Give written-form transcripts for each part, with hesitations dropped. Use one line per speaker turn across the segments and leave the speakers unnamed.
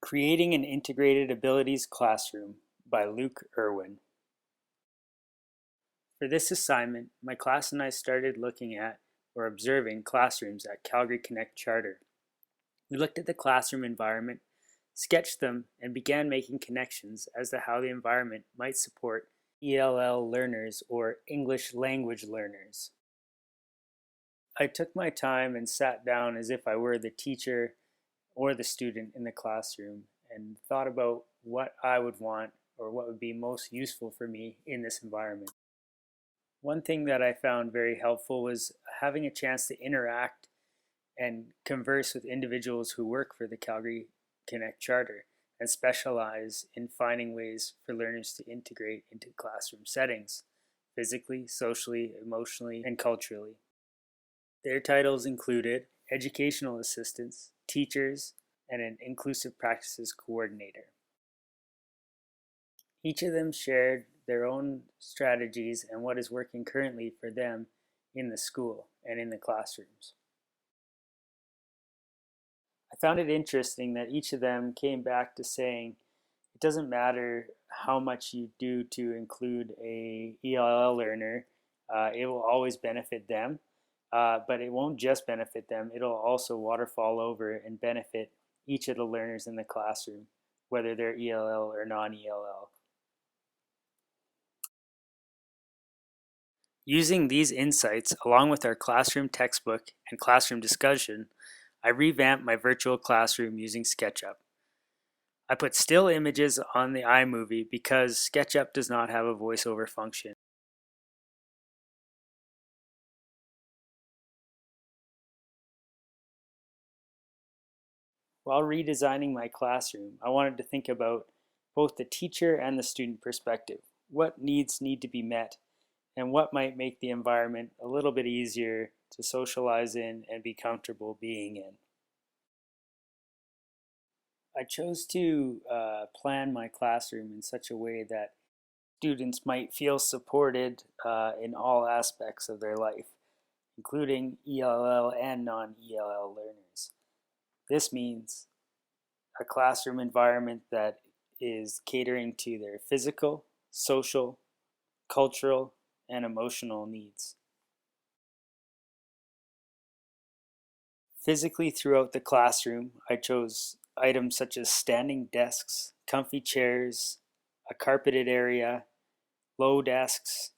Creating an Integrated Abilities Classroom by Luke Irwin. For this assignment, my class and I started looking at or observing classrooms at Calgary Connect Charter. We looked at the classroom environment, sketched them, and began making connections as to how the environment might support ELL learners or English language learners. I took my time and sat down as if I were the teacher or the student in the classroom and thought about what I would want or what would be most useful for me in this environment. One thing that I found very helpful was having a chance to interact and converse with individuals who work for the Calgary Connect Charter and specialize in finding ways for learners to integrate into classroom settings, physically, socially, emotionally, and culturally. Their titles included educational assistants, teachers, and an inclusive practices coordinator. Each of them shared their own strategies and what is working currently for them in the school and in the classrooms. I found it interesting that each of them came back to saying it doesn't matter how much you do to include a ELL learner, it will always benefit them, but it won't just benefit them, it'll also waterfall over and benefit each of the learners in the classroom, whether they're ELL or non-ELL. Using these insights, along with our classroom textbook and classroom discussion, I revamped my virtual classroom using SketchUp. I put still images on the iMovie because SketchUp does not have a voiceover function. While redesigning my classroom, I wanted to think about both the teacher and the student perspective. What needs need to be met, and what might make the environment a little bit easier to socialize in and be comfortable being in. I chose to plan my classroom in such a way that students might feel supported in all aspects of their life, including ELL and non-ELL learners. This means a classroom environment that is catering to their physical, social, cultural, and emotional needs. Physically throughout the classroom, I chose items such as standing desks, comfy chairs, a carpeted area, low desks,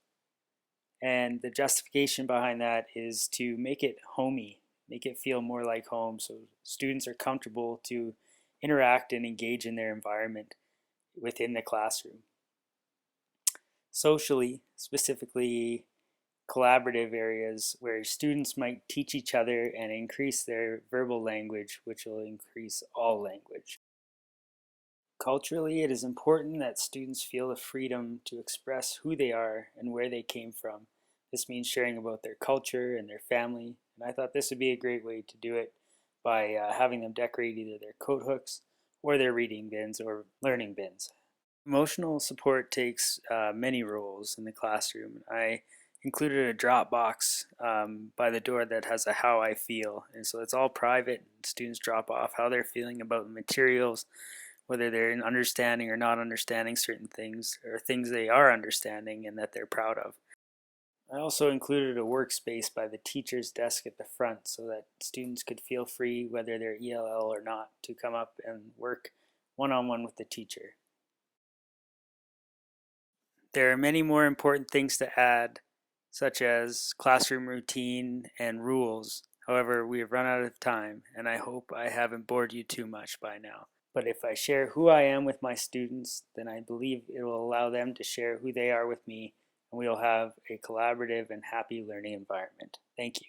and the justification behind that is to make it homey, make it feel more like home so students are comfortable to interact and engage in their environment within the classroom. Socially, specifically collaborative areas where students might teach each other and increase their verbal language, which will increase all language. Culturally, it is important that students feel the freedom to express who they are and where they came from. This means sharing about their culture and their family, and I thought this would be a great way to do it by having them decorate either their coat hooks or their reading bins or learning bins. Emotional support takes many roles in the classroom. I included a drop box by the door that has a how I feel, and so it's all private. Students drop off how they're feeling about the materials, whether they're in understanding or not understanding certain things, or things they are understanding and that they're proud of. I also included a workspace by the teacher's desk at the front so that students could feel free, whether they're ELL or not, to come up and work one-on-one with the teacher. There are many more important things to add, such as classroom routine and rules. However, we have run out of time, and I hope I haven't bored you too much by now. But if I share who I am with my students, then I believe it will allow them to share who they are with me, and we will have a collaborative and happy learning environment. Thank you.